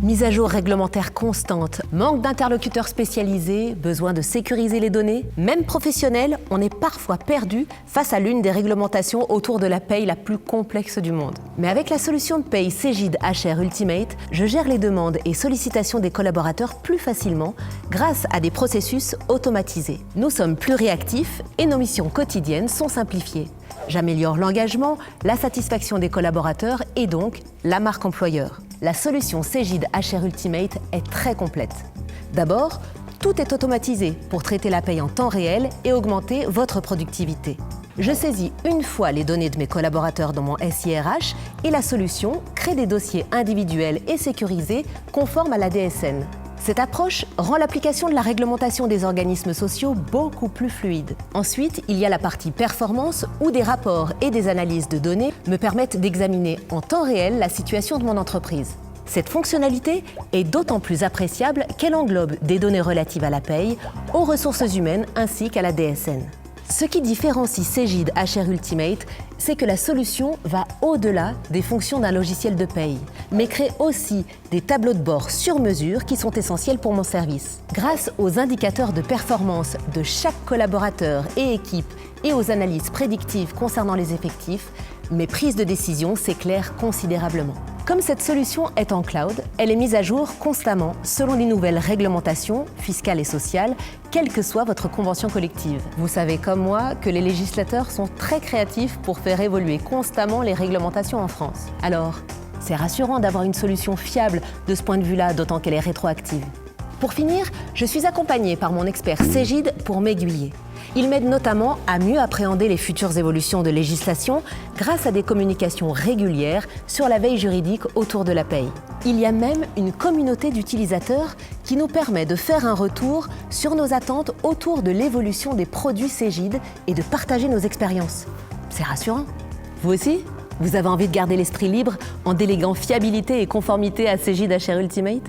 Mise à jour réglementaire constante, manque d'interlocuteurs spécialisés, besoin de sécuriser les données. Même professionnel, on est parfois perdu face à l'une des réglementations autour de la paye la plus complexe du monde. Mais avec la solution de paye Cegid HR Ultimate, je gère les demandes et sollicitations des collaborateurs plus facilement grâce à des processus automatisés. Nous sommes plus réactifs et nos missions quotidiennes sont simplifiées. J'améliore l'engagement, la satisfaction des collaborateurs et donc la marque employeur. La solution Cegid HR Ultimate est très complète. D'abord, tout est automatisé pour traiter la paye en temps réel et augmenter votre productivité. Je saisis une fois les données de mes collaborateurs dans mon SIRH et la solution crée des dossiers individuels et sécurisés conformes à la DSN. Cette approche rend l'application de la réglementation des organismes sociaux beaucoup plus fluide. Ensuite, il y a la partie performance où des rapports et des analyses de données me permettent d'examiner en temps réel la situation de mon entreprise. Cette fonctionnalité est d'autant plus appréciable qu'elle englobe des données relatives à la paye, aux ressources humaines ainsi qu'à la DSN. Ce qui différencie Cegid HR Ultimate, c'est que la solution va au-delà des fonctions d'un logiciel de paye, mais crée aussi des tableaux de bord sur mesure qui sont essentiels pour mon service. Grâce aux indicateurs de performance de chaque collaborateur et équipe et aux analyses prédictives concernant les effectifs, mes prises de décision s'éclairent considérablement. Comme cette solution est en cloud, elle est mise à jour constamment selon les nouvelles réglementations fiscales et sociales, quelle que soit votre convention collective. Vous savez comme moi que les législateurs sont très créatifs pour faire évoluer constamment les réglementations en France. Alors, c'est rassurant d'avoir une solution fiable de ce point de vue-là, d'autant qu'elle est rétroactive. Pour finir, je suis accompagnée par mon expert Cegid pour m'aiguiller. Il m'aide notamment à mieux appréhender les futures évolutions de législation grâce à des communications régulières sur la veille juridique autour de la paye. Il y a même une communauté d'utilisateurs qui nous permet de faire un retour sur nos attentes autour de l'évolution des produits Cegid et de partager nos expériences. C'est rassurant. Vous aussi ? Vous avez envie de garder l'esprit libre en déléguant fiabilité et conformité à Cegid HR Ultimate ?